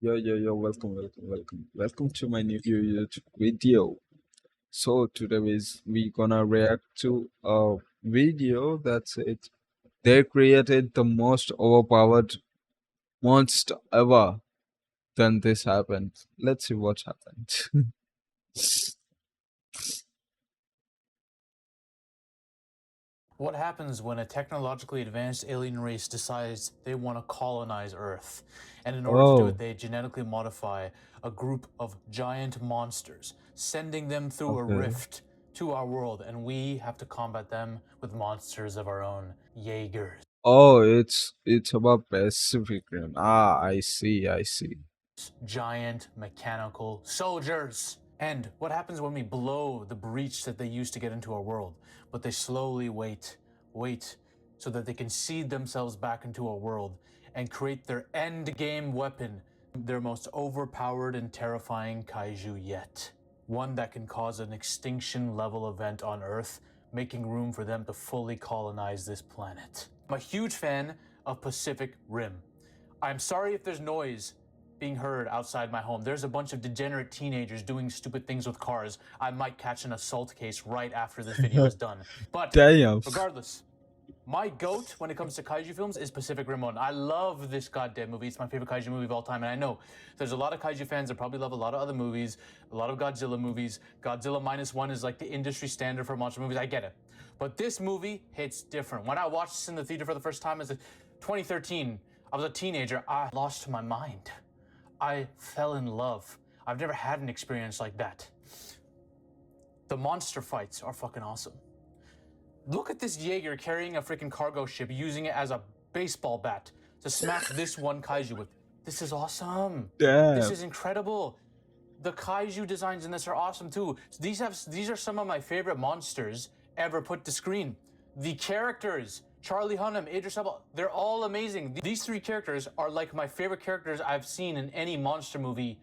Welcome to my new YouTube video. So today we gonna react to a video that's it. They created the most overpowered monster ever. Then this happened. Let's see what happened. What happens when a technologically advanced alien race decides they want to colonize Earth? And in order to do it, Oh, they genetically modify a group of giant monsters, sending them through a okay. rift to our world, and we have to combat them with monsters of our own, Jaegers. Oh, it's about Pacific Rim. I see. Giant mechanical soldiers. And what happens when we blow the breach that they use to get into our world? But they slowly wait, so that they can seed themselves back into our world and create their end game weapon, their most overpowered and terrifying kaiju yet. One that can cause an extinction level event on Earth, making room for them to fully colonize this planet. I'm a huge fan of Pacific Rim. I'm sorry if there's noise being heard outside my home. There's a bunch of degenerate teenagers doing stupid things with cars. I might catch an assault case right after this video is done. But Damn. regardless, my goat when it comes to kaiju films is Pacific Rim 1. I love this goddamn movie. It's my favorite kaiju movie of all time. And I know there's a lot of kaiju fans that probably love a lot of other movies, a lot of Godzilla movies. Godzilla minus one is like the industry standard for monster movies. I get it. But this movie hits different. When I watched this in the theater for the first time as a 2013, I was a teenager. I lost my mind. I fell in love. I've never had an experience like that. The monster fights are fucking awesome. Look at this Jaeger carrying a freaking cargo ship, using it as a baseball bat to smack this one kaiju with. This is awesome. This Damn. is incredible. The kaiju designs in this are awesome too. These are some of my favorite monsters ever put to screen. The characters, Charlie Hunnam, Idris Elba, they're all amazing. These three characters are like my favorite characters I've seen in any monster movie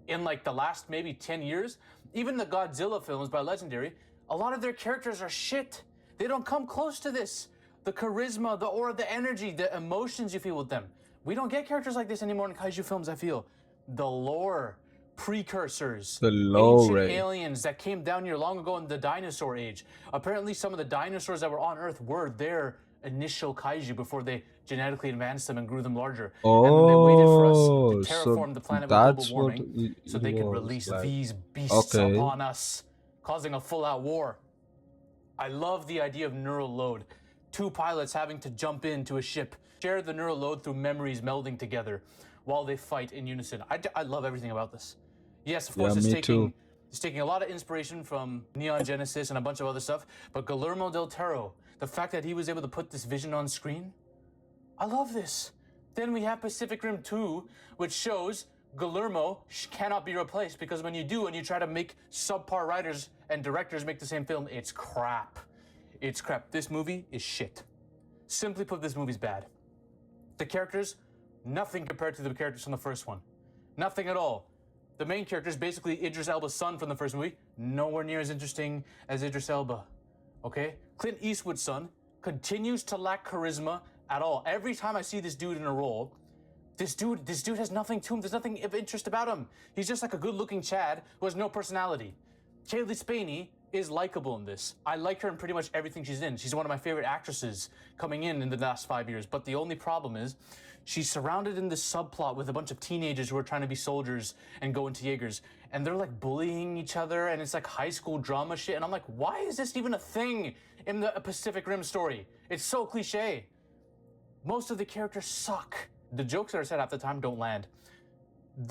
in like the last maybe 10 years. Even the Godzilla films by Legendary, a lot of their characters are shit. They don't come close to this. The charisma, the aura, the energy, the emotions you feel with them. We don't get characters like this anymore in kaiju films, I feel. The lore, precursors, The low ancient rate. aliens that came down here long ago in the dinosaur age. Apparently, some of the dinosaurs that were on Earth were their initial kaiju before they genetically advanced them and grew them larger. And then they waited for us to Oh, so terraform the planet with global that's what warming so it they could was release like. these beasts Okay. upon us, causing a full-out war. I love the idea of neural load. Two pilots having to jump into a ship, share the neural load through memories melding together while they fight in unison. I love everything about this. Yes, of Yeah, course, me too. it's taking a lot of inspiration from Neon Genesis and a bunch of other stuff, but Guillermo del Toro, the fact that he was able to put this vision on screen, I love this. Then we have Pacific Rim 2, which shows Guillermo cannot be replaced because when you do and you try to make subpar writers and directors make the same film, it's crap. It's crap. This movie is shit. Simply put, this movie's bad. The characters, nothing compared to the characters from the first one. Nothing at all. The main character is basically Idris Elba's son from the first movie, nowhere near as interesting as Idris Elba. Okay? Clint Eastwood's son continues to lack charisma at all. Every time I see this dude in a role, this dude has nothing to him. There's nothing of interest about him. He's just like a good-looking Chad who has no personality. Kaylee Spaney is likable in this. I like her in pretty much everything she's in. She's one of my favorite actresses coming in the last 5 years. But the only problem is she's surrounded in this subplot with a bunch of teenagers who are trying to be soldiers and go into Jaegers. And they're like bullying each other and it's like high school drama shit. And I'm like, why is this even a thing in the Pacific Rim story? It's so cliche. Most of the characters suck. The jokes that are said half the time don't land.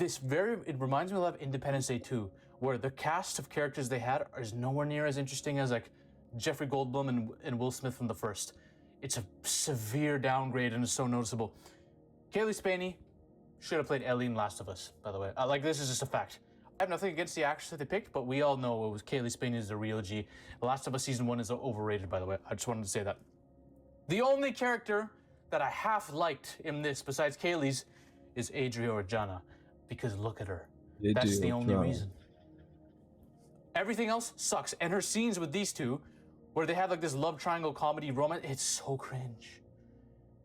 It reminds me a lot of Independence Day 2, where the cast of characters they had is nowhere near as interesting as like Jeffrey Goldblum and Will Smith from the first. It's a severe downgrade and it's so noticeable. Kaylee Spaney should have played Ellie in Last of Us, by the way. Like, this is just a fact. I have nothing against the actress that they picked, but we all know it was Kaylee Spaney is the real G. The Last of Us Season 1 is overrated, by the way. I just wanted to say that. The only character that I half liked in this, besides Kaylee's, is Adria Arjona, because look at her. That's the only reason. Everything else sucks, and her scenes with these two, where they have like this love triangle comedy romance, it's so cringe.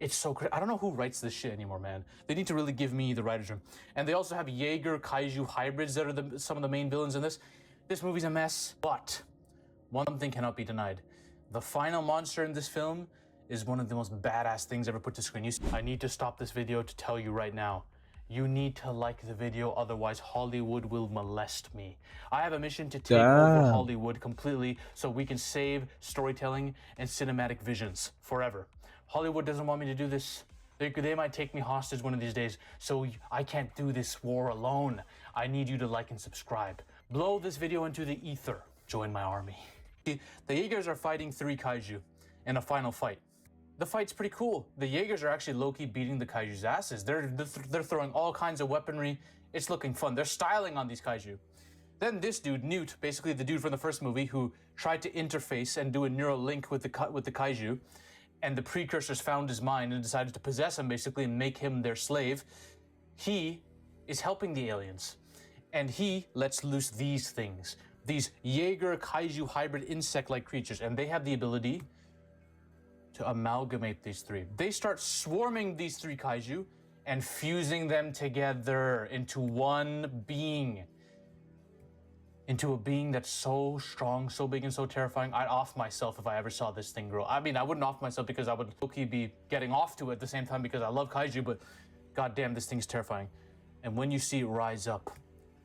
It's so crazy. I don't know who writes this shit anymore, man. They need to really give me the writer's room. And they also have Jaeger kaiju hybrids that are some of the main villains in this. This movie's a mess, but one thing cannot be denied. The final monster in this film is one of the most badass things ever put to screen. I need to stop this video to tell you right now. You need to like the video, otherwise Hollywood will molest me. I have a mission to take over Damn. Hollywood completely so we can save storytelling and cinematic visions forever. Hollywood doesn't want me to do this. They might take me hostage one of these days, so I can't do this war alone. I need you to like and subscribe. Blow this video into the ether. Join my army. The Jaegers are fighting 3 kaiju in a final fight. The fight's pretty cool. The Jaegers are actually low-key beating the kaiju's asses. They're throwing all kinds of weaponry. It's looking fun. They're styling on these kaiju. Then this dude, Newt, basically the dude from the first movie who tried to interface and do a neural link with the kaiju, and the precursors found his mind and decided to possess him basically and make him their slave. He is helping the aliens, and he lets loose these things. These Jaeger kaiju hybrid insect-like creatures, and they have the ability to amalgamate these 3. They start swarming these 3 kaiju and fusing them together into one being. Into a being that's so strong, so big, and so terrifying. I'd off myself if I ever saw this thing grow. I mean, I wouldn't off myself because I would low-key be getting off to it at the same time because I love kaiju, but goddamn, this thing's terrifying. And when you see it rise up,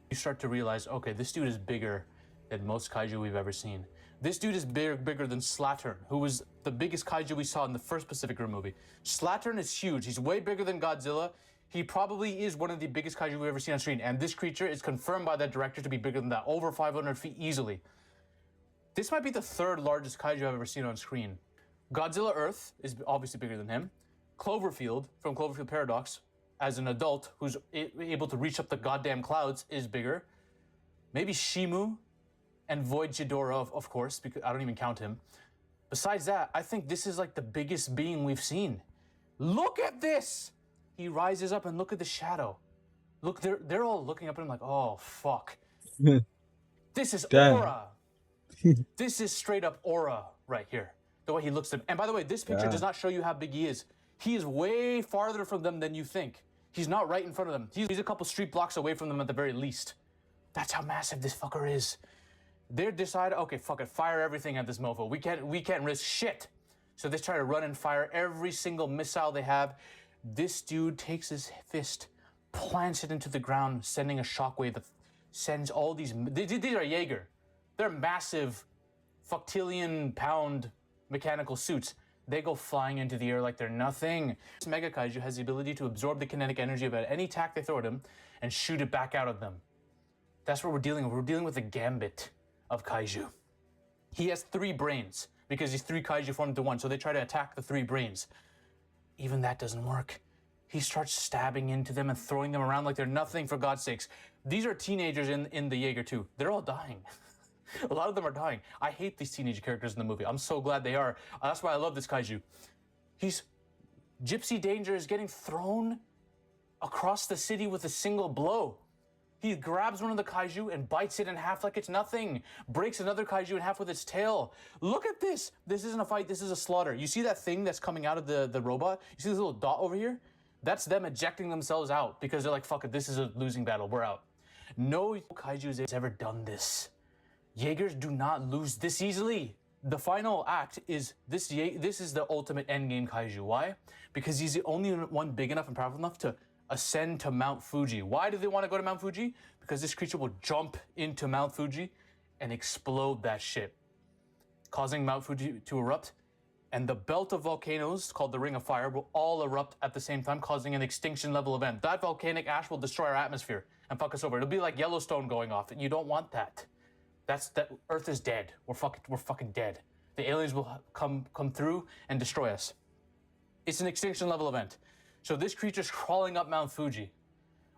you start to realize, okay, this dude is bigger than most kaiju we've ever seen. This dude is bigger than Slattern, who was the biggest kaiju we saw in the first Pacific Rim movie. Slattern is huge. He's way bigger than Godzilla. He probably is one of the biggest kaiju we've ever seen on screen, and this creature is confirmed by that director to be bigger than that, over 500 feet easily. This might be the 3rd largest kaiju I've ever seen on screen. Godzilla Earth is obviously bigger than him. Cloverfield, from Cloverfield Paradox, as an adult who's able to reach up the goddamn clouds, is bigger. Maybe Shimu and Void Ghidorah, of course, because I don't even count him. Besides that, I think this is like the biggest being we've seen. Look at this! He rises up and look at the shadow. Look, they're all looking up at him like, oh, fuck. This is Damn. aura. This is straight up aura right here. The way he looks at them. And by the way, this picture does not show you how big he is. He is way farther from them than you think. He's not right in front of them. He's a couple street blocks away from them at the very least. That's how massive this fucker is. They decide, okay, fuck it, fire everything at this mofo. We can't risk shit. So they try to run and fire every single missile they have. This dude takes his fist, plants it into the ground, sending a shockwave that sends all these are Jaeger. They're massive, fuctillion-pound mechanical suits. They go flying into the air like they're nothing. This Mega Kaiju has the ability to absorb the kinetic energy of any attack they throw at him and shoot it back out of them. That's what we're dealing with. We're dealing with a gambit of kaiju. He has 3 brains because these 3 kaiju formed into one, so they try to attack the 3 brains. Even that doesn't work. He starts stabbing into them and throwing them around like they're nothing, for God's sakes. These are teenagers in the Jaeger too. They're all dying. A lot of them are dying. I hate these teenage characters in the movie. I'm so glad they are. That's why I love this kaiju. Gypsy Danger is getting thrown across the city with a single blow. He grabs one of the kaiju and bites it in half like it's nothing. Breaks another kaiju in half with its tail. Look at this. This isn't a fight. This is a slaughter. You see that thing that's coming out of the robot? You see this little dot over here? That's them ejecting themselves out because they're like, fuck it, this is a losing battle. We're out. No kaiju has ever done this. Jaegers do not lose this easily. The final act is this is the ultimate endgame kaiju. Why? Because he's the only one big enough and powerful enough to ascend to Mount Fuji. Why do they want to go to Mount Fuji? Because this creature will jump into Mount Fuji and explode that shit, causing Mount Fuji to erupt. And the belt of volcanoes, called the Ring of Fire, will all erupt at the same time, causing an extinction level event. That volcanic ash will destroy our atmosphere and fuck us over. It'll be like Yellowstone going off, and you don't want that. That Earth is dead. We're fucking dead. The aliens will come through and destroy us. It's an extinction level event. So this creature's crawling up Mount Fuji,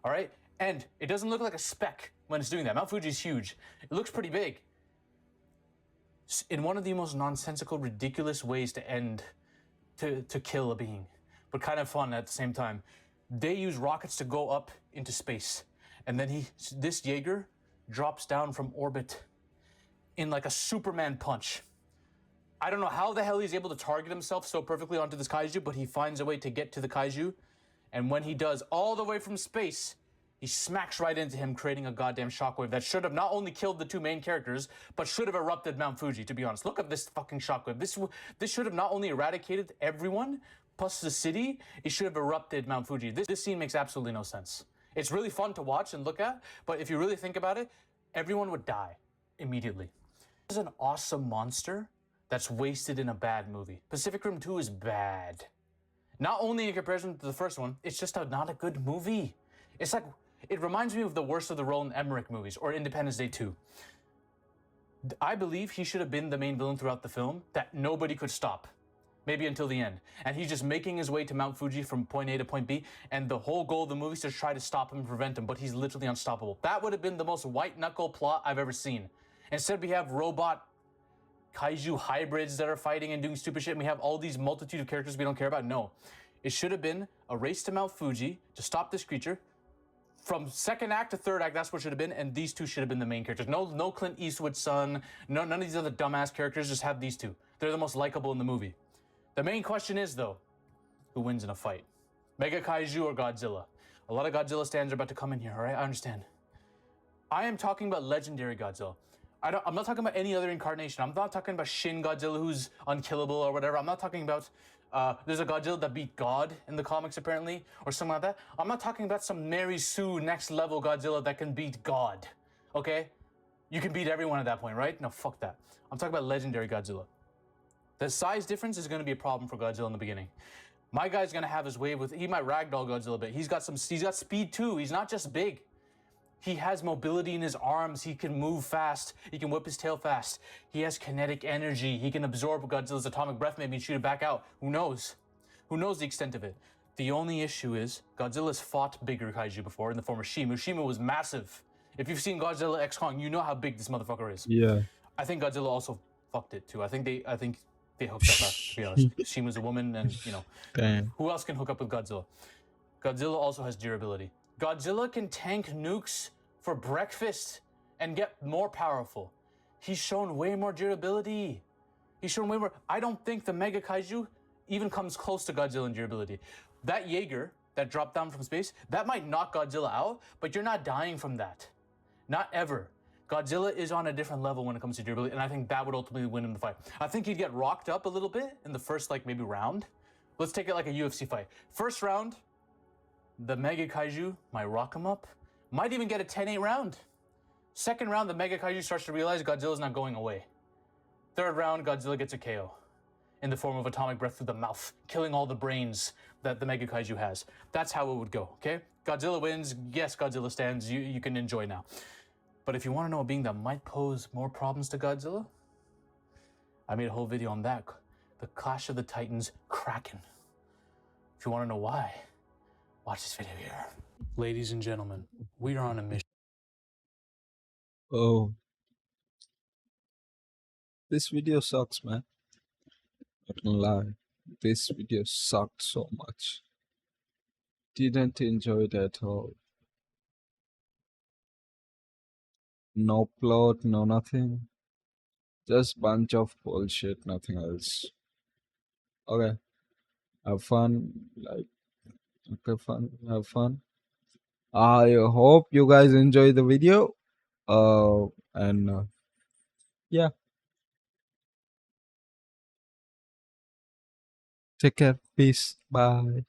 all right? And it doesn't look like a speck when it's doing that. Mount Fuji's huge. It looks pretty big. In one of the most nonsensical, ridiculous ways to kill a being, but kind of fun at the same time. They use rockets to go up into space. And then this Jaeger drops down from orbit in like a Superman punch. I don't know how the hell he's able to target himself so perfectly onto this kaiju, but he finds a way to get to the kaiju. And when he does, all the way from space, he smacks right into him, creating a goddamn shockwave that should have not only killed the two main characters, but should have erupted Mount Fuji, to be honest. Look at this fucking shockwave. This should have not only eradicated everyone, plus the city, it should have erupted Mount Fuji. This scene makes absolutely no sense. It's really fun to watch and look at, but if you really think about it, everyone would die immediately. This is an awesome monster that's wasted in a bad movie. Pacific Rim 2 is bad. Not only in comparison to the first one, it's just not a good movie. It's like, it reminds me of the worst of the Roland Emmerich movies, or Independence Day 2. I believe he should have been the main villain throughout the film that nobody could stop. Maybe until the end. And he's just making his way to Mount Fuji from point A to point B, and the whole goal of the movie is to try to stop him and prevent him, but he's literally unstoppable. That would have been the most white-knuckle plot I've ever seen. Instead, we have robot kaiju hybrids that are fighting and doing stupid shit, and we have all these multitude of characters we don't care about. No. It should have been a race to Mount Fuji to stop this creature. From second act to third act, that's what it should have been, and these two should have been the main characters. No Clint Eastwood's son, none of these other dumbass characters, just have these two. They're the most likable in the movie. The main question is, though, who wins in a fight? Mega Kaiju or Godzilla? A lot of Godzilla stands are about to come in here, alright? I understand. I am talking about legendary Godzilla. I'm not talking about any other incarnation. I'm not talking about Shin Godzilla who's unkillable or whatever. I'm not talking about, there's a Godzilla that beat God in the comics apparently, or something like that. I'm not talking about some Mary Sue next level Godzilla that can beat God, okay? You can beat everyone at that point, right? No, fuck that. I'm talking about legendary Godzilla. The size difference is gonna be a problem for Godzilla in the beginning. My guy's gonna have his way with, he might ragdoll Godzilla a bit. He's got speed too. He's not just big. He has mobility in his arms. He can move fast. He can whip his tail fast. He has kinetic energy. He can absorb Godzilla's atomic breath maybe and shoot it back out. Who knows? Who knows the extent of it? The only issue is Godzilla's fought bigger kaiju before in the form of Shima. Shima was massive. If you've seen Godzilla X Kong, you know how big this motherfucker is. Yeah. I think Godzilla also fucked it too. I think they hooked up, to be honest. Shima's a woman, and you know, Damn. who else can hook up with Godzilla? Godzilla also has durability. Godzilla can tank nukes for breakfast and get more powerful. He's shown way more durability. He's shown way more. I don't think the Mega Kaiju even comes close to Godzilla in durability. That Jaeger that dropped down from space, that might knock Godzilla out, but you're not dying from that. Not ever. Godzilla is on a different level when it comes to durability, and I think that would ultimately win him the fight. I think he'd get rocked up a little bit in the first, like, maybe round. Let's take it like a UFC fight. First round, the Mega Kaiju might rock him up, might even get a 10-8 round. Second round, the Mega Kaiju starts to realize Godzilla's not going away. Third round, Godzilla gets a KO in the form of atomic breath through the mouth, killing all the brains that the Mega Kaiju has. That's how it would go, okay? Godzilla wins. Yes, Godzilla stands. You can enjoy now. But if you want to know a being that might pose more problems to Godzilla, I made a whole video on that. The Clash of the Titans Kraken. If you want to know why, watch this video here. Ladies and gentlemen, we are on a mission. Oh. This video sucks, man. Not gonna lie. This video sucked so much. Didn't enjoy it at all. No plot, no nothing. Just bunch of bullshit, nothing else. Okay. Have fun. Like, okay, fun. Have fun. I hope you guys enjoy the video. And yeah. Take care. Peace. Bye.